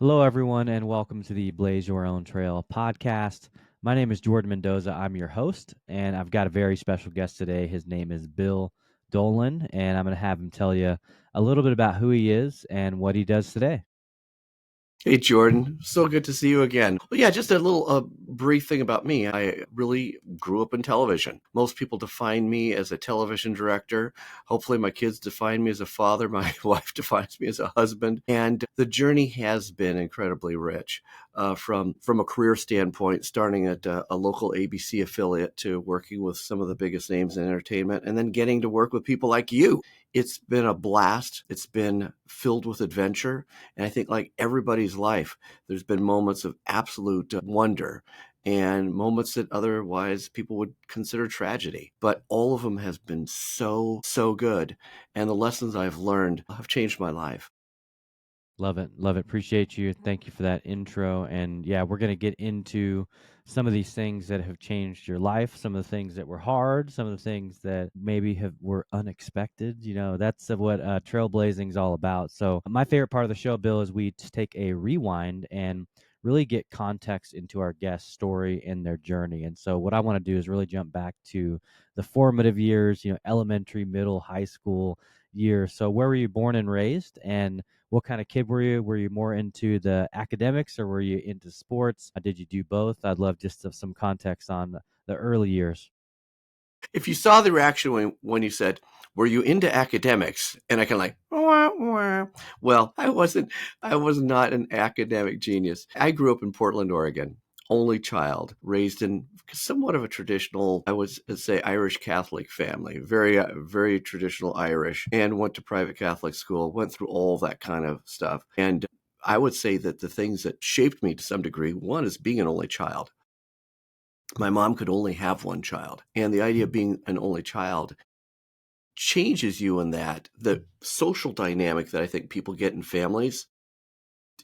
Hello, everyone, and welcome to the Blaze Your Own Trail podcast. My name is Jordan Mendoza. I'm your host, and I've got a very special guest today. His name is Bill Dolan, and I'm going to have him tell you a little bit about who he is and what he does today. Hey, Jordan. So good to see you again. Well, yeah, just a little brief thing about me. I really grew up in television. Most people define me as a television director. Hopefully, my kids define me as a father. My wife defines me as a husband. And the journey has been incredibly rich from a career standpoint, starting at a local ABC affiliate to working with some of the biggest names in entertainment, and then getting to work with people like you. It's been a blast. It's been filled with adventure. And I think, like everybody's life, there's been moments of absolute wonder and moments that otherwise people would consider tragedy. But all of them has been so good. And the lessons I've learned have changed my life. Love it. Love it. Appreciate you. Thank you for that intro. And yeah, we're going to get into some of these things that have changed your life, some of the things that were hard, some of the things that maybe were unexpected. That's what trailblazing is all about. So, my favorite part of the show, Bill, is we take a rewind and really get context into our guest's story and their journey. And so, what I want to do is really jump back to the formative years, elementary, middle, high school years. So, where were you born and raised? And what kind of kid were you? Were you more into the academics or were you into sports? Did you do both? I'd love just some context on the early years. If you saw the reaction when you said, "Were you into academics?" and I kind of like, wah, wah. Well, I was not an academic genius. I grew up in Portland, Oregon. Only child, raised in somewhat of a traditional, I would say, Irish Catholic family, very traditional Irish, and went to private Catholic school, went through all that kind of stuff. And I would say that the things that shaped me to some degree, one is being an only child. My mom could only have one child. And the idea of being an only child changes you in that the social dynamic that I think people get in families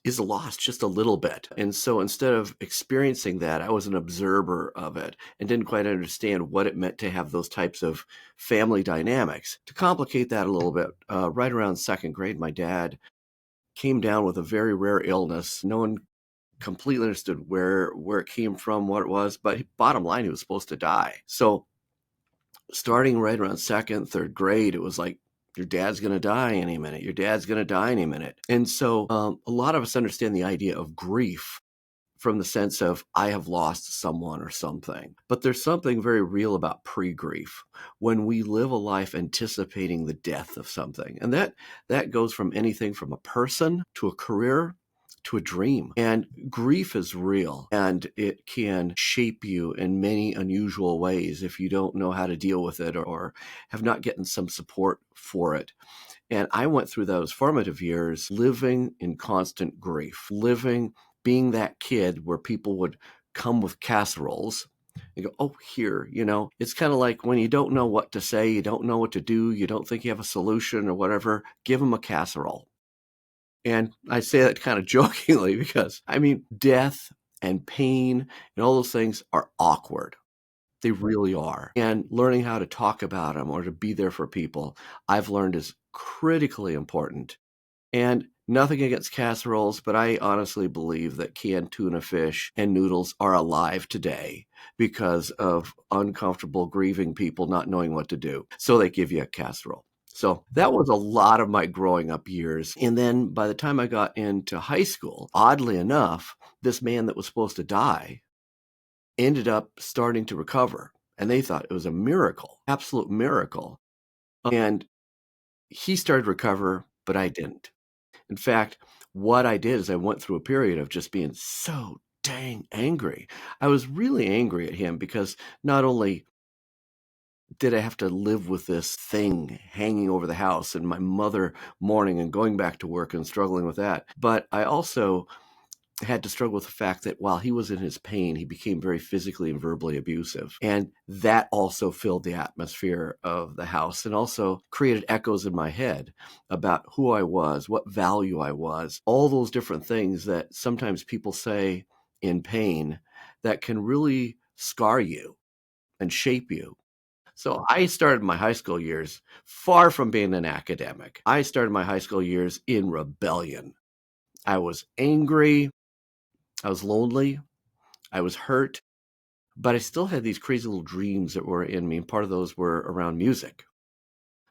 is lost just a little bit. And so instead of experiencing that, I was an observer of it and didn't quite understand what it meant to have those types of family dynamics. To complicate that a little bit, right around second grade, my dad came down with a very rare illness. No one completely understood where it came from, what it was, but bottom line, he was supposed to die. So starting right around second, third grade, it was like, your dad's going to die any minute. Your dad's going to die any minute. And so a lot of us understand the idea of grief from the sense of, I have lost someone or something. But there's something very real about pre-grief when we live a life anticipating the death of something. And that goes from anything from a person to a career to a dream. And grief is real and it can shape you in many unusual ways if you don't know how to deal with it or have not gotten some support for it. And I went through those formative years living in constant grief, being that kid where people would come with casseroles and go, oh, here, it's kind of like when you don't know what to say, you don't know what to do, you don't think you have a solution or whatever, give them a casserole. And I say that kind of jokingly because, I mean, death and pain and all those things are awkward. They really are. And learning how to talk about them or to be there for people, I've learned is critically important. And nothing against casseroles, but I honestly believe that canned tuna fish and noodles are alive today because of uncomfortable, grieving people not knowing what to do. So they give you a casserole. So that was a lot of my growing up years. And then by the time I got into high school, oddly enough, this man that was supposed to die ended up starting to recover. And they thought it was a miracle, absolute miracle. And he started to recover, but I didn't. In fact, what I did is I went through a period of just being so dang angry. I was really angry at him because not only did I have to live with this thing hanging over the house and my mother mourning and going back to work and struggling with that, but I also had to struggle with the fact that while he was in his pain, he became very physically and verbally abusive. And that also filled the atmosphere of the house and also created echoes in my head about who I was, what value I was, all those different things that sometimes people say in pain that can really scar you and shape you. So I started my high school years far from being an academic. I started my high school years in rebellion. I was angry. I was lonely. I was hurt. But I still had these crazy little dreams that were in me. And part of those were around music.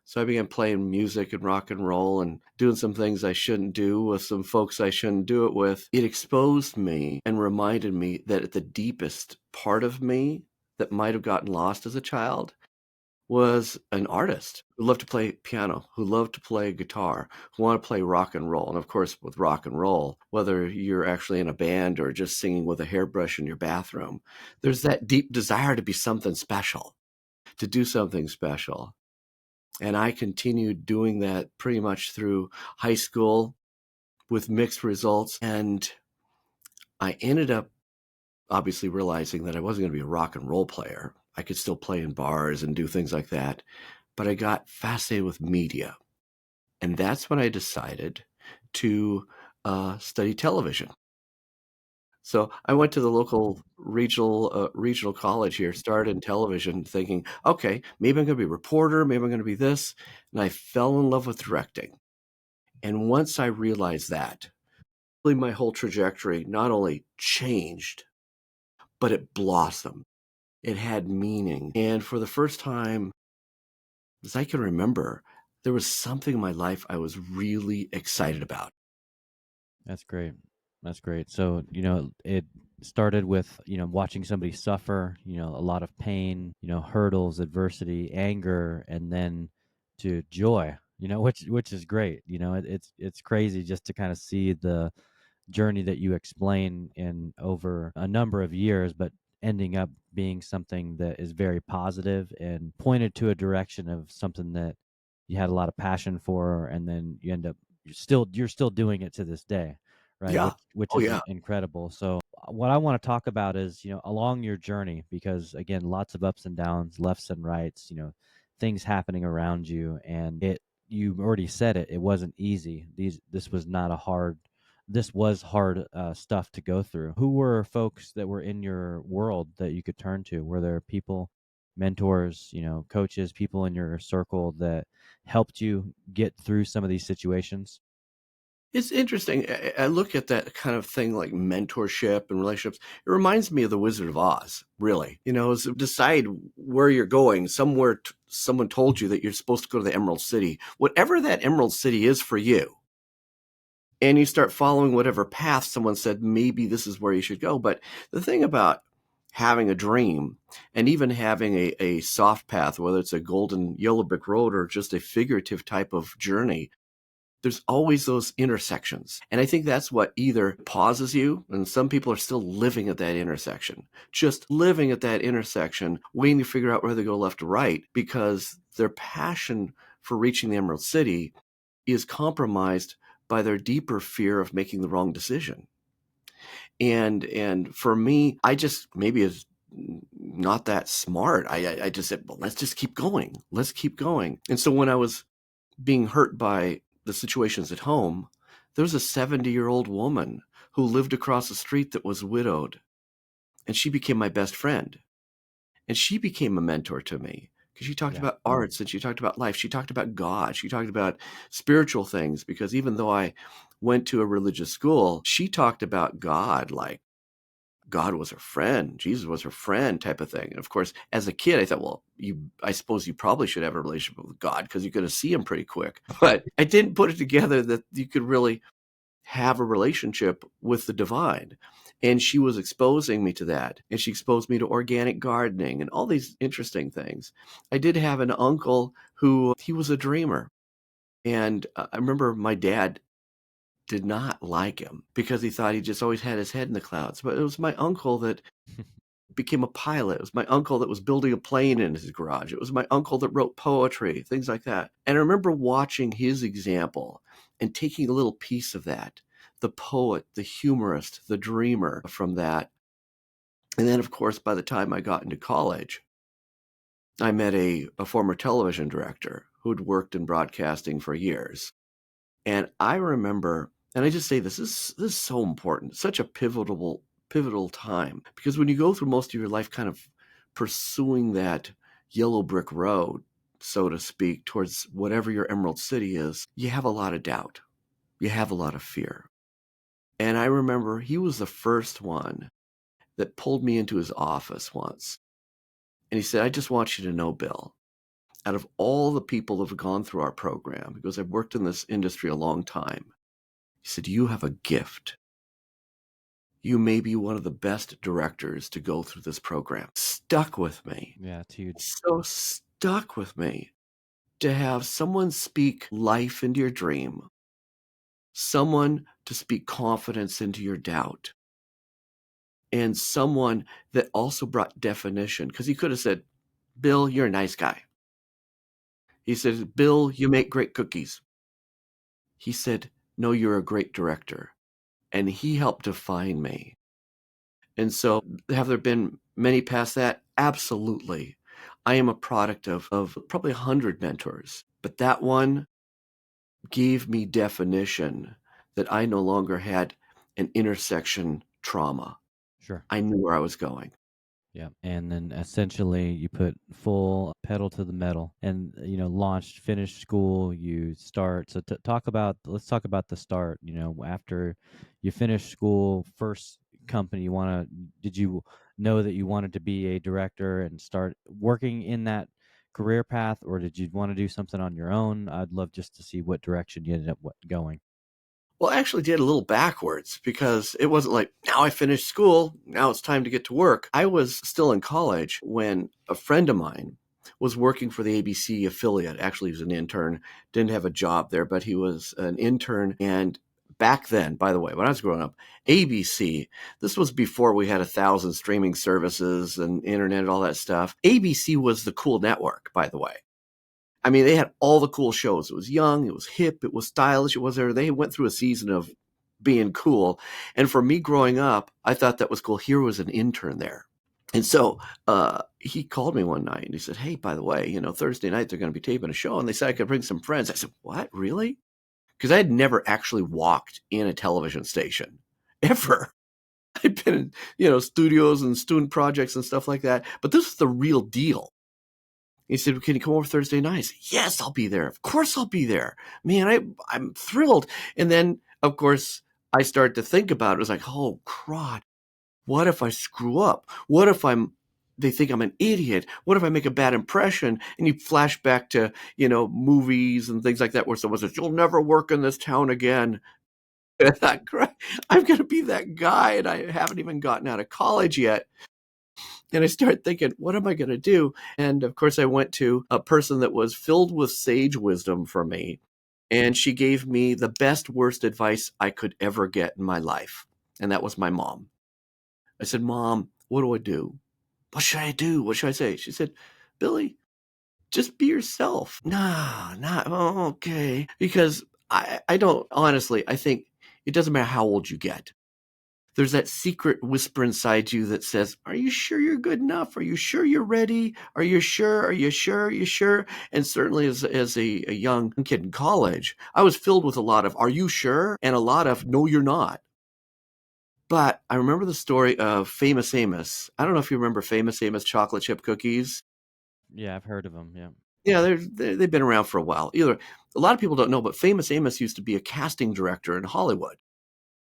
So I began playing music and rock and roll and doing some things I shouldn't do with some folks I shouldn't do it with. It exposed me and reminded me that at the deepest part of me that might have gotten lost as a child was an artist who loved to play piano, who loved to play guitar, who wanted to play rock and roll. And of course, with rock and roll, whether you're actually in a band or just singing with a hairbrush in your bathroom, there's that deep desire to be something special, to do something special. And I continued doing that pretty much through high school with mixed results. And I ended up obviously realizing that I wasn't going to be a rock and roll player. I could still play in bars and do things like that. But I got fascinated with media. And that's when I decided to study television. So I went to the local regional college here, started in television, thinking, okay, maybe I'm going to be a reporter, maybe I'm going to be this, and I fell in love with directing. And once I realized that, really my whole trajectory not only changed, but it blossomed. It had meaning, and for the first time, as I can remember, there was something in my life I was really excited about. That's great. That's great. So, it started with, watching somebody suffer, a lot of pain, hurdles, adversity, anger, and then to joy, which is great. It's crazy just to kind of see the journey that you explain in over a number of years, but ending up being something that is very positive and pointed to a direction of something that you had a lot of passion for, and then you end up you're still doing it to this day, right? Yeah. Which Oh, is yeah. incredible. So what I want to talk about is, along your journey, because again, lots of ups and downs, lefts and rights, things happening around you, and you already said it, it wasn't easy. This was hard stuff to go through. Who were folks that were in your world that you could turn to? Were there people, mentors, coaches, people in your circle that helped you get through some of these situations? It's interesting. I look at that kind of thing like mentorship and relationships. It reminds me of the Wizard of Oz, really. Is decide where you're going. Someone told you that you're supposed to go to the Emerald City, whatever that Emerald City is for you. And you start following whatever path someone said, maybe this is where you should go. But the thing about having a dream and even having a soft path, whether it's a golden yellow brick road or just a figurative type of journey, there's always those intersections. And I think that's what either pauses you, and some people are still living at that intersection, just living at that intersection, waiting to figure out whether they go left or right, because their passion for reaching the Emerald City is compromised by their deeper fear of making the wrong decision. And for me, I just maybe is not that smart. I just said, well, let's just keep going. Let's keep going. And so when I was being hurt by the situations at home, there was a 70-year-old woman who lived across the street that was widowed, and she became my best friend. And she became a mentor to me because she talked Yeah. about arts and she talked about life. She talked about God. She talked about spiritual things because even though I went to a religious school, she talked about God like God was her friend, Jesus was her friend type of thing. And of course, as a kid, I thought, well, I suppose you probably should have a relationship with God because you're going to see him pretty quick. But I didn't put it together that you could really have a relationship with the divine. And she was exposing me to that. And she exposed me to organic gardening and all these interesting things. I did have an uncle who he was a dreamer. And I remember my dad did not like him because he thought he just always had his head in the clouds. But it was my uncle that became a pilot. It was my uncle that was building a plane in his garage. It was my uncle that wrote poetry, things like that. And I remember watching his example and taking a little piece of that, the poet, the humorist, the dreamer from that. And then, of course, by the time I got into college, I met a former television director who'd worked in broadcasting for years. And I remember, and I just say this is so important, such a pivotal time because when you go through most of your life kind of pursuing that yellow brick road, so to speak, towards whatever your Emerald City is, you have a lot of doubt. You have a lot of fear. And I remember he was the first one that pulled me into his office once. And he said, I just want you to know, Bill, out of all the people that have gone through our program, because I've worked in this industry a long time, he said, you have a gift. You may be one of the best directors to go through this program. Stuck with me. Yeah, it's huge. So stuck with me to have someone speak life into your dream, someone to speak confidence into your doubt, and someone that also brought definition. Because he could have said, Bill, you're a nice guy. He said, Bill, you make great cookies. He said, no, you're a great director. And he helped define me. And so have there been many past that? Absolutely. I am a product of probably 100 mentors, but that one gave me definition that I no longer had an intersection trauma. Sure. I knew where I was going. Yeah. And then essentially you put full pedal to the metal and, launched, finished school, you start. So let's talk about the start, after you finished school, first company did you know that you wanted to be a director and start working in that career path, or did you want to do something on your own? I'd love just to see what direction you ended up going. Well, I actually did a little backwards because it wasn't like, now I finished school, now it's time to get to work. I was still in college when a friend of mine was working for the ABC affiliate. Actually, he was an intern, didn't have a job there, but he was an intern. And back then, by the way, when I was growing up, ABC, this was before we had 1,000 streaming services and internet and all that stuff. ABC was the cool network, by the way. I mean, they had all the cool shows. It was young, it was hip, it was stylish, it was there. They went through a season of being cool. And for me growing up, I thought that was cool. Here was an intern there. And so he called me one night and he said, hey, by the way, Thursday night they're going to be taping a show. And they said I could bring some friends. I said, what, really? Because I had never actually walked in a television station, ever. I'd been in, studios and student projects and stuff like that. But this is the real deal. He said, can you come over Thursday night? I said, yes, I'll be there. Of course I'll be there. Man, I'm thrilled. And then, of course, I started to think about it. It was like, oh, crud. What if I screw up? What if they think I'm an idiot? What if I make a bad impression? And you flash back to, movies and things like that where someone says, you'll never work in this town again. And I thought, crud, I'm going to be that guy. And I haven't even gotten out of college yet. And I started thinking, what am I going to do? And of course, I went to a person that was filled with sage wisdom for me. And she gave me the best, worst advice I could ever get in my life. And that was my mom. I said, Mom, what do I do? What should I do? What should I say? She said, Billy, just be yourself. Okay. Because I don't, honestly, I think it doesn't matter how old you get. There's that secret whisper inside you that says, are you sure you're good enough? Are you sure you're ready? Are you sure? Are you sure? Are you sure? And certainly as a young kid in college, I was filled with a lot of, are you sure? And a lot of, no, you're not. But I remember the story of Famous Amos. I don't know if you remember Famous Amos chocolate chip cookies. Yeah, I've heard of them. Yeah. Yeah, they've been around for a while. A lot of people don't know, but Famous Amos used to be a casting director in Hollywood.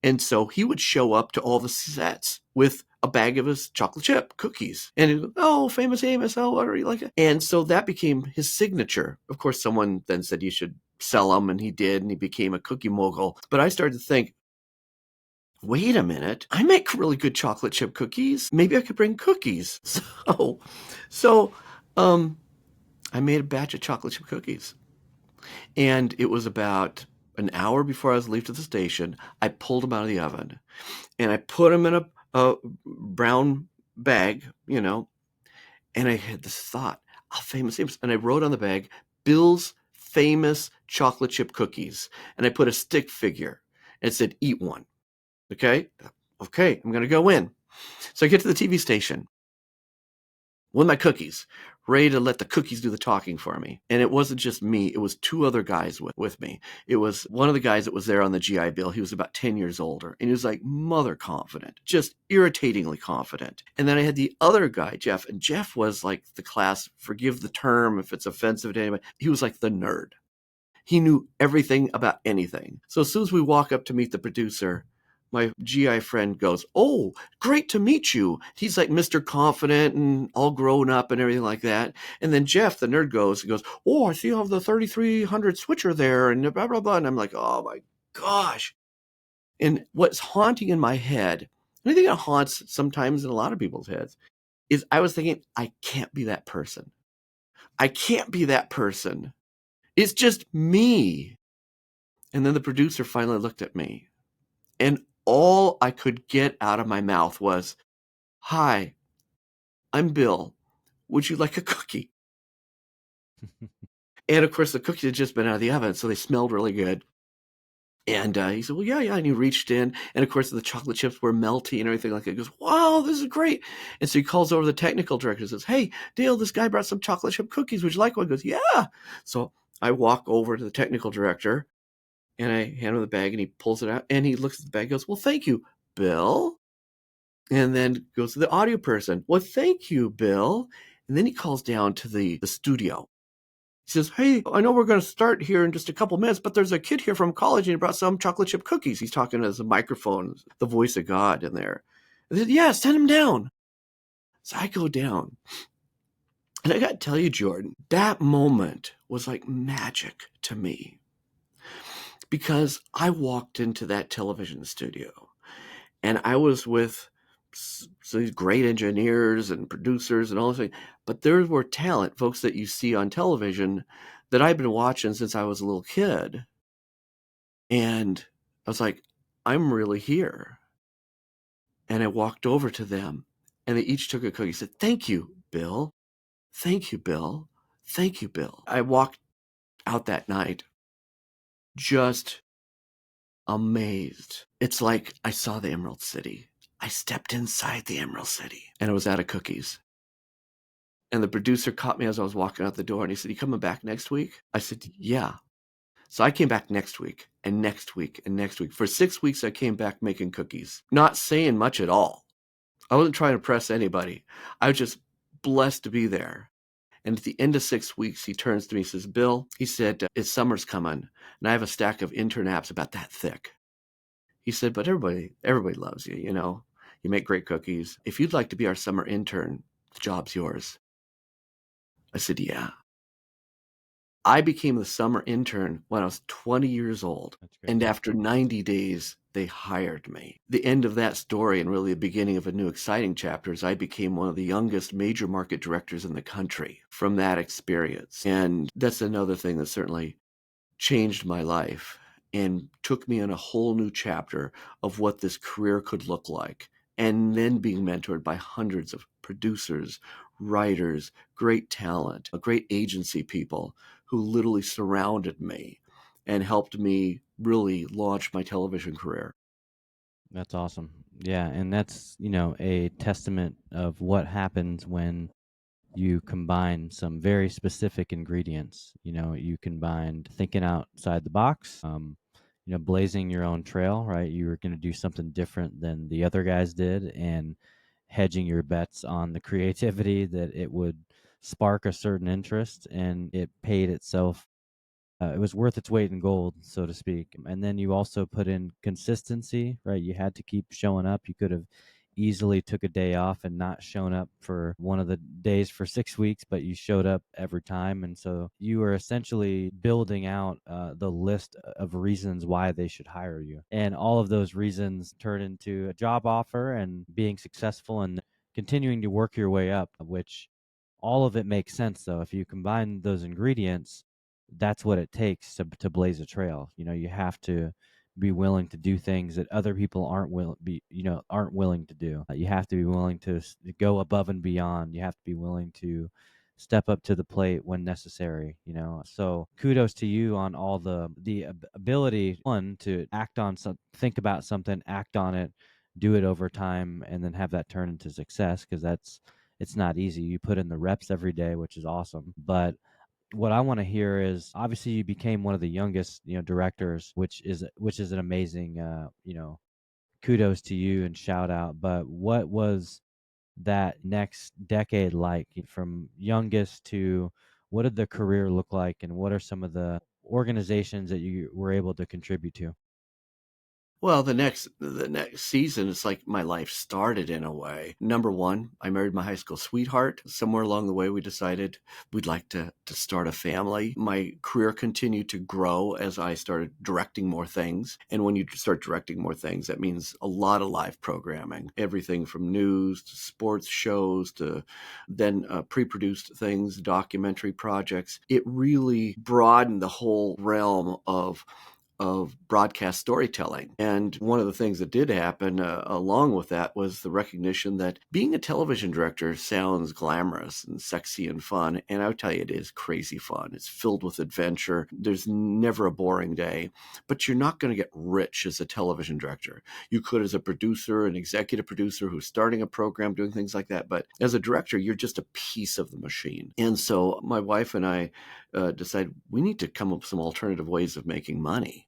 And so he would show up to all the sets with a bag of his chocolate chip cookies. And he'd go, oh, Famous Amos, oh, what are you like? And so that became his signature. Of course, someone then said you should sell them, and he did, and he became a cookie mogul. But I started to think, wait a minute, I make really good chocolate chip cookies. Maybe I could bring cookies. So I made a batch of chocolate chip cookies. And it was about an hour before I was leaving to the station. I pulled them out of the oven and I put them in a brown bag, and I had this thought, Famous Amos. And I wrote on the bag, Bill's famous chocolate chip cookies. And I put a stick figure and it said, eat one. Okay, I'm going to go in. So I get to the TV station with my cookies, ready to let the cookies do the talking for me. And it wasn't just me. It was two other guys with me. It was one of the guys that was there on the GI Bill. He was about 10 years older. And he was like mother confident, just irritatingly confident. And then I had the other guy, Jeff. And Jeff was like the class, forgive the term if it's offensive to anybody. He was like the nerd. He knew everything about anything. So as soon as we walk up to meet the producer, My GI friend goes, "Oh, great to meet you." He's like Mr. Confident and all grown up and everything like that. And then Jeff, the nerd, goes, "Oh, I see you have the 3300 switcher there," and blah, blah, blah. And I'm like, oh my gosh. And what's haunting in my head, and I think it haunts sometimes in a lot of people's heads, is I was thinking, I can't be that person. I can't be that person. It's just me. And then the producer finally looked at me, and all I could get out of my mouth was, "Hi, I'm Bill. Would you like a cookie?" And of course, the cookies had just been out of the oven, so they smelled really good. And he said, "Well, yeah, yeah." And he reached in, and of course, the chocolate chips were melty and everything like that. He goes, "Wow, this is great." And so he calls over the technical director and says, "Hey, Dale, this guy brought some chocolate chip cookies. Would you like one?" He goes, "Yeah." So I walk over to the technical director and I hand him the bag, and he pulls it out and he looks at the bag and goes, "Well, thank you, Bill." And then goes to the audio person. "Well, thank you, Bill." And then he calls down to the studio. He says, "Hey, I know we're going to start here in just a couple minutes, but there's a kid here from college and he brought some chocolate chip cookies." He's talking as a microphone, the voice of God in there. I said, "Yeah, send him down." So I go down. And I got to tell you, Jordan, that moment was like magic to me because I walked into that television studio and I was with these great engineers and producers and all this thing, but there were talent folks that you see on television that I've been watching since I was a little kid, and I was like, "I'm really here." And I walked over to them, and they each took a cookie. Said, "Thank you, Bill. Thank you, Bill. Thank you, Bill." I walked out that night just amazed. It's like I saw the Emerald City. I stepped inside the Emerald City, and it was out of cookies. And the producer caught me as I was walking out the door, and he said, "You coming back next week?" I said, "Yeah." So I came back next week and next week and next week. For 6 weeks, I came back making cookies, not saying much at all. I wasn't trying to impress anybody. I was just blessed to be there. And at the end of 6 weeks, he turns to me and says, "Bill," he said, "it's summer's coming, and I have a stack of intern apps about that thick." He said, "But everybody loves you, you know. You make great cookies. If you'd like to be our summer intern, the job's yours." I said, "Yeah." I became the summer intern when I was 20 years old. That's great. And after 90 days, they hired me. The end of that story, and really the beginning of a new exciting chapter, is I became one of the youngest major market directors in the country from that experience. And that's another thing that certainly changed my life and took me on a whole new chapter of what this career could look like. And then being mentored by hundreds of producers, writers, great talent, great agency people who literally surrounded me and helped me really launch my television career. That's awesome. Yeah, and that's, a testament of what happens when you combine some very specific ingredients. You combined thinking outside the box, blazing your own trail, right? You were going to do something different than the other guys did, and hedging your bets on the creativity that it would spark a certain interest, and it paid itself. It was worth its weight in gold, so to speak. And then you also put in consistency, right? You had to keep showing up. You could have easily took a day off and not shown up for one of the days for 6 weeks, but you showed up every time. And so you were essentially building out the list of reasons why they should hire you. And all of those reasons turn into a job offer and being successful and continuing to work your way up, which all of it makes sense though. If you combine those ingredients, that's what it takes to blaze a trail. You have to be willing to do things that other people aren't willing to do. You have to be willing to go above and beyond. You have to be willing to step up to the plate when necessary. So kudos to you on all the ability, one, to act on some, think about something, act on it, do it over time, and then have that turn into success, because it's not easy. You put in the reps every day, which is awesome. But what I want to hear is, obviously you became one of the youngest, directors, which is an amazing, kudos to you and shout out. But what was that next decade like, from youngest to what did the career look like, and what are some of the organizations that you were able to contribute to? Well, the next season, it's like my life started in a way. Number one, I married my high school sweetheart. Somewhere along the way, we decided we'd like to start a family. My career continued to grow as I started directing more things. And when you start directing more things, that means a lot of live programming, everything from news to sports shows to then pre-produced things, documentary projects. It really broadened the whole realm of broadcast storytelling. And one of the things that did happen along with that was the recognition that being a television director sounds glamorous and sexy and fun. And I would tell you, it is crazy fun. It's filled with adventure. There's never a boring day, but you're not going to get rich as a television director. You could as a producer, an executive producer who's starting a program, doing things like that. But as a director, you're just a piece of the machine. And so my wife and I decided we need to come up with some alternative ways of making money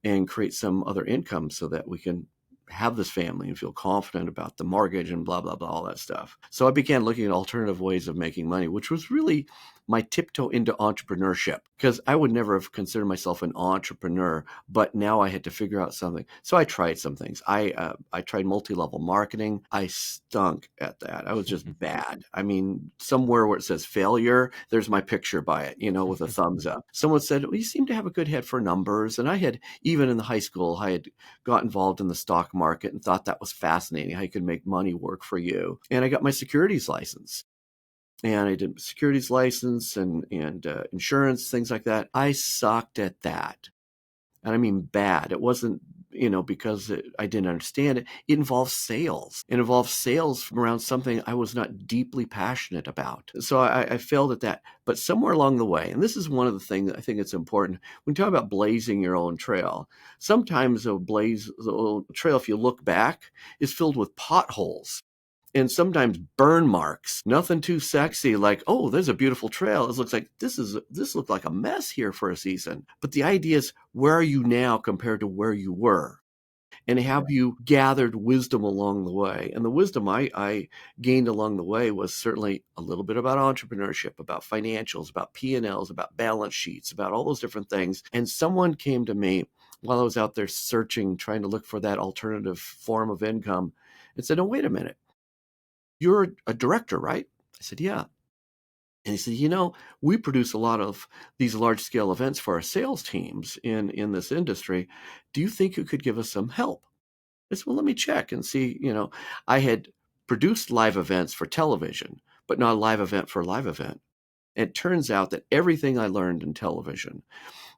and create some other income so that we can have this family and feel confident about the mortgage and blah, blah, blah, all that stuff. So I began looking at alternative ways of making money, which was really my tiptoe into entrepreneurship, because I would never have considered myself an entrepreneur, but now I had to figure out something. So I tried some things. I tried multi-level marketing. I stunk at that. I was just bad. I mean, somewhere where it says failure, there's my picture by it, with a thumbs up. Someone said, well, you seem to have a good head for numbers. And I had, even in the high school, I had got involved in the stock market and thought that was fascinating, how you could make money work for you. And I got my securities license. And I did securities license and insurance, things like that. I sucked at that. And I mean bad. It wasn't, because I didn't understand it. It involves sales. It involves sales around something I was not deeply passionate about. So I failed at that. But somewhere along the way, and this is one of the things I think it's important when you talk about blazing your own trail. Sometimes the trail, if you look back, is filled with potholes and sometimes burn marks. Nothing too sexy like, oh, there's a beautiful trail. It looks like this looked like a mess here for a season. But the idea is, where are you now compared to where you were? And have you gathered wisdom along the way? And the wisdom I gained along the way was certainly a little bit about entrepreneurship, about financials, about P&Ls, about balance sheets, about all those different things. And someone came to me while I was out there searching, trying to look for that alternative form of income and said, oh, wait a minute. You're a director, right? I said, yeah. And he said, we produce a lot of these large scale events for our sales teams in this industry. Do you think you could give us some help? I said, well, let me check and see. I had produced live events for television, but not a live event for a live event. And it turns out that everything I learned in television,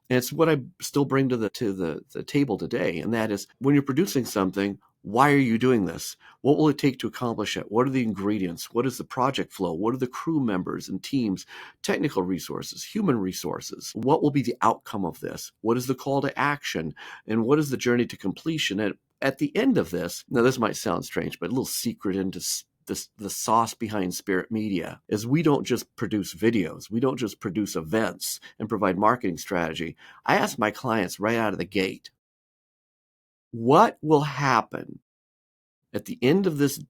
and it's what I still bring to the table today. And that is, when you're producing something, why are you doing this? What will it take to accomplish it? What are the ingredients? What is the project flow? What are the crew members and teams, technical resources, human resources? What will be the outcome of this? What is the call to action? And what is the journey to completion? And at the end of this, now this might sound strange, but a little secret into the sauce behind Spirit Media is we don't just produce videos. We don't just produce events and provide marketing strategy. I ask my clients right out of the gate, what will happen at the end of this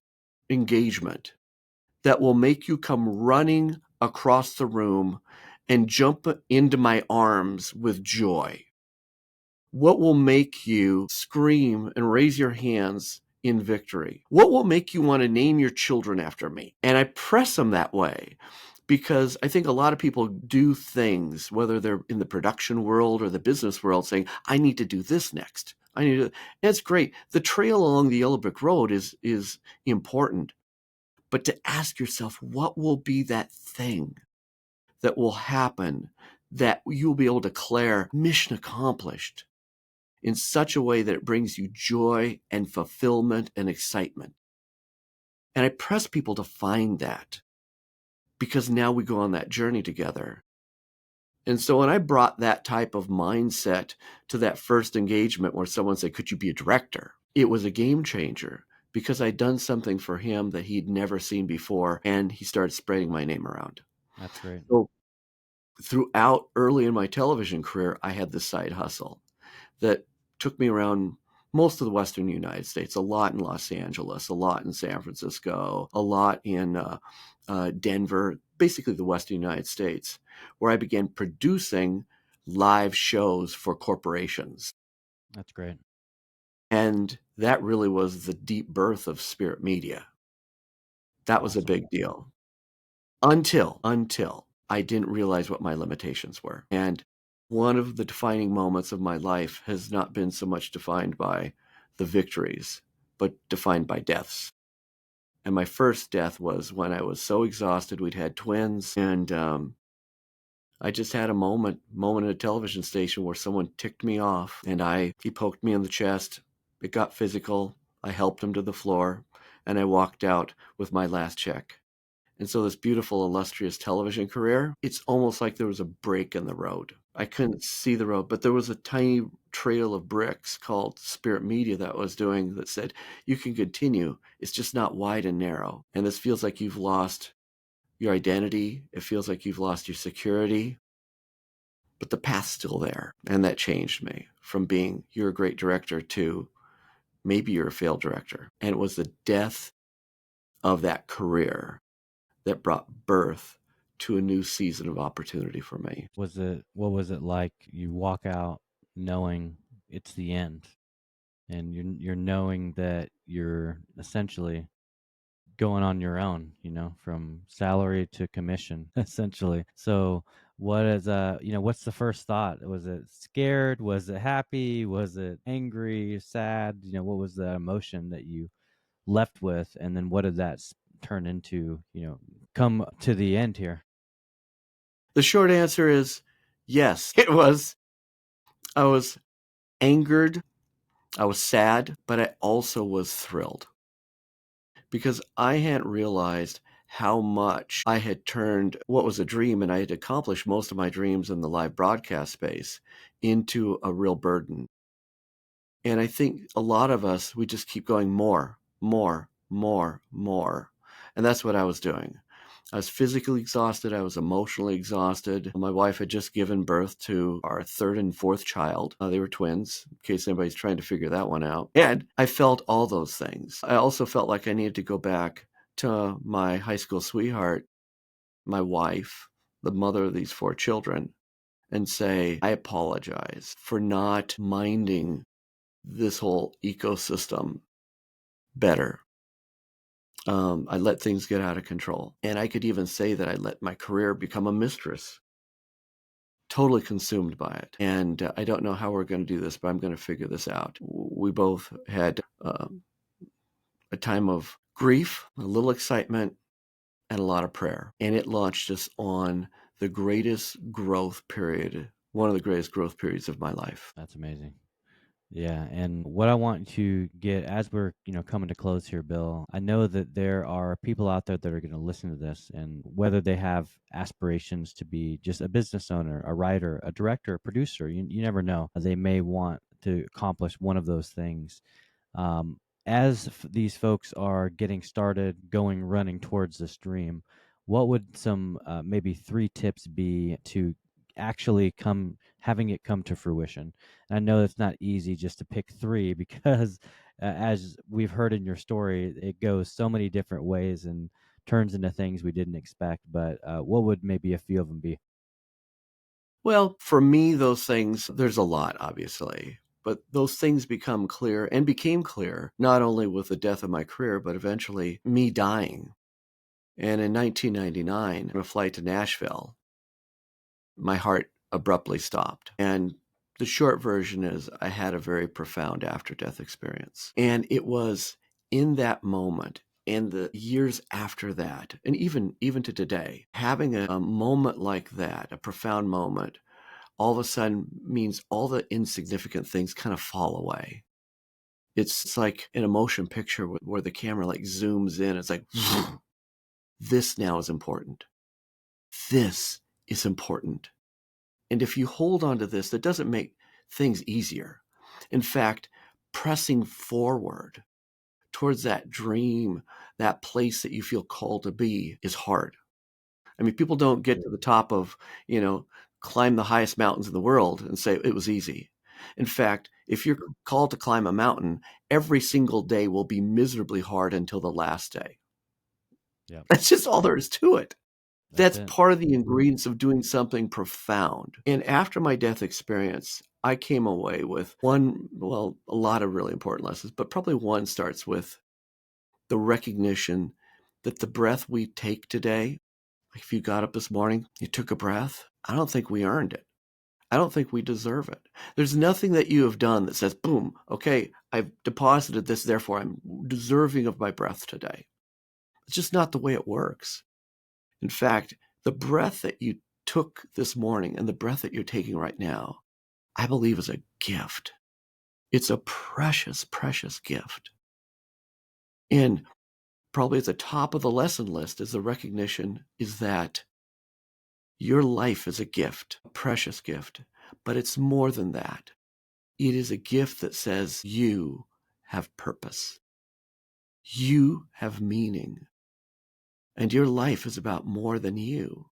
engagement that will make you come running across the room and jump into my arms with joy? What will make you scream and raise your hands in victory? What will make you want to name your children after me? And I press them that way because I think a lot of people do things, whether they're in the production world or the business world, saying, I need to do this next. I need to. And it's great. The trail along the yellow brick road is important. But to ask yourself, what will be that thing that will happen that you'll be able to declare mission accomplished in such a way that it brings you joy and fulfillment and excitement? And I press people to find that because now we go on that journey together. And so when I brought that type of mindset to that first engagement where someone said, could you be a director? It was a game changer because I'd done something for him that he'd never seen before, and he started spreading my name around. That's great. So throughout early in my television career, I had this side hustle that took me around most of the Western United States, a lot in Los Angeles, a lot in San Francisco, a lot in Denver, basically the Western United States, where I began producing live shows for corporations. That's great. And that really was the deep birth of Spirit Media. That was a Awesome. big deal until I didn't realize what my limitations were. And one of the defining moments of my life has not been so much defined by the victories, but defined by deaths. And my first death was when I was so exhausted. We'd had twins, and I just had a moment at a television station where someone ticked me off, and he poked me in the chest. It got physical. I helped him to the floor, and I walked out with my last check. And so this beautiful, illustrious television career, it's almost like there was a break in the road. I couldn't see the road, but there was a tiny trail of bricks called Spirit Media that said, you can continue. It's just not wide and narrow. And this feels like you've lost your identity. It feels like you've lost your security, but the path's still there. And that changed me from being, you're a great director, to maybe you're a failed director. And it was the death of that career that brought birth to a new season of opportunity for me. What was it like? You walk out knowing it's the end, and you're knowing that you're essentially going on your own, from salary to commission, essentially. So what is what's the first thought? Was it scared? Was it happy? Was it angry, sad? What was the emotion that you left with? And then what did that turn into, come to the end here? The short answer is yes. I was angered, I was sad, but I also was thrilled because I hadn't realized how much I had turned what was a dream, and I had accomplished most of my dreams in the live broadcast space, into a real burden. And I think a lot of us, we just keep going more, more, more, more. And that's what I was doing. I was physically exhausted. I was emotionally exhausted. My wife had just given birth to our third and fourth child. They were twins, in case anybody's trying to figure that one out. And I felt all those things. I also felt like I needed to go back to my high school sweetheart, my wife, the mother of these four children, and say, I apologize for not minding this whole ecosystem better. I let things get out of control. And I could even say that I let my career become a mistress, totally consumed by it. And I don't know how we're going to do this, but I'm going to figure this out. We both had a time of grief, a little excitement, and a lot of prayer. And it launched us on the greatest growth period, one of the greatest growth periods of my life. That's amazing. Yeah, and what I want to get as we're, coming to close here, Bill, I know that there are people out there that are going to listen to this, and whether they have aspirations to be just a business owner, a writer, a director, a producer, you never know. They may want to accomplish one of those things. Um, as these folks are getting started, running towards this dream, what would some maybe 3 tips be to actually having it come to fruition? And I know it's not easy just to pick three because, as we've heard in your story, it goes so many different ways and turns into things we didn't expect. But what would maybe a few of them be? Well, for me, those things, there's a lot, obviously, but those things became clear, not only with the death of my career, but eventually me dying. And in 1999, on a flight to Nashville, my heart abruptly stopped. And the short version is I had a very profound after-death experience. And it was in that moment and the years after that, and even to today, having a moment like that, a profound moment, all of a sudden means all the insignificant things kind of fall away. It's like in a motion picture where the camera like zooms in. It's like, this now is important. This is important. And if you hold on to this, that doesn't make things easier. In fact, pressing forward towards that dream, that place that you feel called to be, is hard. I mean, people don't get to the top of, climb the highest mountains in the world and say it was easy. In fact, if you're called to climb a mountain, every single day will be miserably hard until the last day. Yeah. That's just all there is to it. That's That's it. part of the ingredients of doing something profound. And after my death experience, I came away with a lot of really important lessons, but probably one starts with the recognition that the breath we take today, like if you got up this morning, you took a breath, I don't think we earned it. I don't think we deserve it. There's nothing that you have done that says, boom, okay, I've deposited this, therefore I'm deserving of my breath today. It's just not the way it works. In fact, the breath that you took this morning and the breath that you're taking right now, I believe is a gift. It's a precious, precious gift. And probably at the top of the lesson list is the recognition is that your life is a gift, a precious gift, but it's more than that. It is a gift that says you have purpose. You have meaning. And your life is about more than you.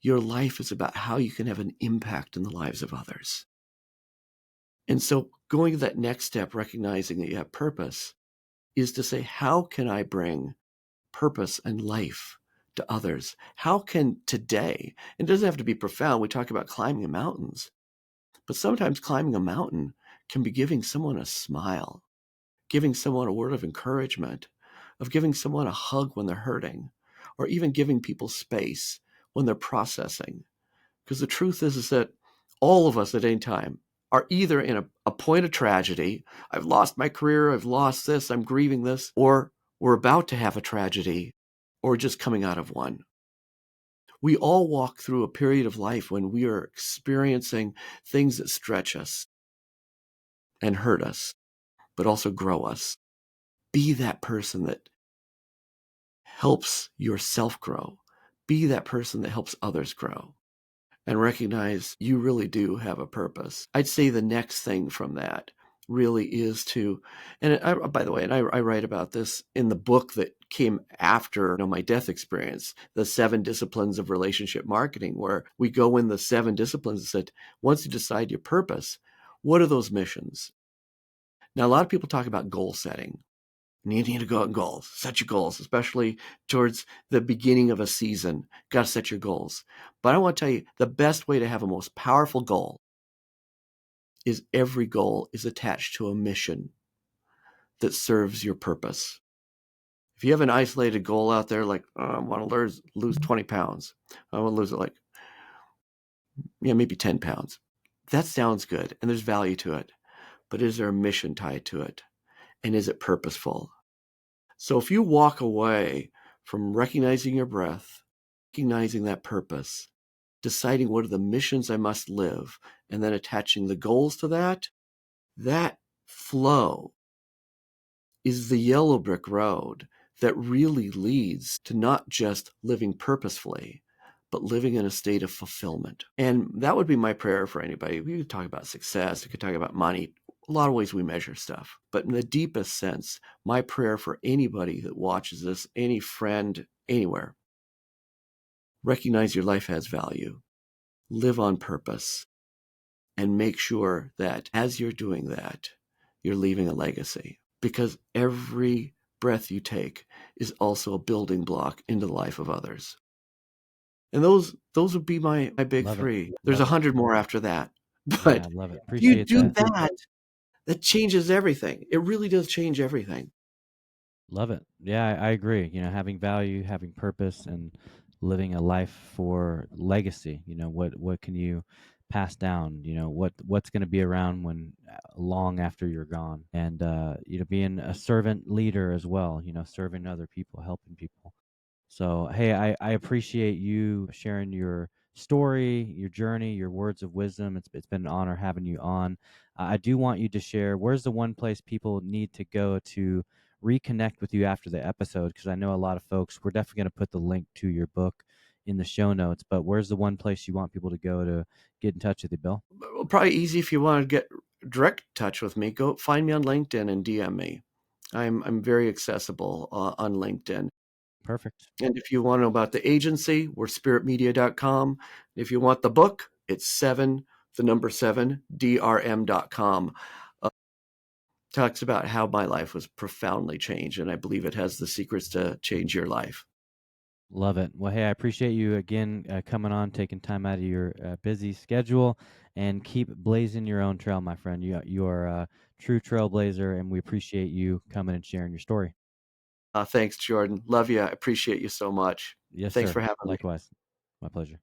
Your life is about how you can have an impact in the lives of others. And so going to that next step, recognizing that you have purpose, is to say, how can I bring purpose and life to others? How can today, and it doesn't have to be profound, we talk about climbing mountains, but sometimes climbing a mountain can be giving someone a smile, giving someone a word of encouragement, of giving someone a hug when they're hurting, or even giving people space when they're processing. Because the truth is that all of us at any time are either in a point of tragedy, I've lost my career, I've lost this, I'm grieving this, or we're about to have a tragedy, or just coming out of one. We all walk through a period of life when we are experiencing things that stretch us and hurt us, but also grow us. Be that person that helps yourself grow. Be that person that helps others grow. And recognize you really do have a purpose. I'd say the next thing from that really is to, and by the way, and I write about this in the book that came after my death experience, the 7 disciplines of relationship marketing, where we go in the 7 disciplines and said, once you decide your purpose, what are those missions? Now, a lot of people talk about goal setting. You need to go out and goals, set your goals, especially towards the beginning of a season. Got to set your goals. But I want to tell you, the best way to have a most powerful goal is every goal is attached to a mission that serves your purpose. If you have an isolated goal out there, like, oh, I want to lose 20 pounds, I want to lose it like, maybe 10 pounds. That sounds good and there's value to it. But is there a mission tied to it? And is it purposeful? So if you walk away from recognizing your breath, recognizing that purpose, deciding what are the missions I must live, and then attaching the goals to that, that flow is the yellow brick road that really leads to not just living purposefully, but living in a state of fulfillment. And that would be my prayer for anybody. We could talk about success, we could talk about money, a lot of ways we measure stuff. But in the deepest sense, my prayer for anybody that watches this, any friend, anywhere, recognize your life has value, live on purpose, and make sure that as you're doing that, you're leaving a legacy. Because every breath you take is also a building block into the life of others. And those would be my big Love it. 3. There's Love it. 100 more after that. Yeah, But I love it. if you Appreciate do that. that, that changes everything. It really does change everything. Love it. Yeah, I agree. Having value, having purpose, and living a life for legacy. What can you pass down? What's going to be around when long after you're gone, and being a servant leader as well. Serving other people, helping people. So, hey, I appreciate you sharing your story, your journey, your words of wisdom. It's been an honor having you on. I do want you to share where's the one place people need to go to reconnect with you after the episode, because I know a lot of folks, we're definitely going to put the link to your book in the show notes, but where's the one place you want people to go to get in touch with you, Bill? Well, probably easy if you want to get direct touch with me, go find me on LinkedIn and DM me. I'm very accessible on LinkedIn. Perfect. And if you want to know about the agency, we're spiritmedia.com. If you want the book, it's 7drm.com. Talks about how my life was profoundly changed, and I believe it has the secrets to change your life. Love it. Well, hey, I appreciate you again coming on, taking time out of your busy schedule, and keep blazing your own trail, my friend. You are a true trailblazer, and we appreciate you coming and sharing your story. Thanks, Jordan. Love you. I appreciate you so much. Yes, Thanks sir. for having me. Likewise. My pleasure.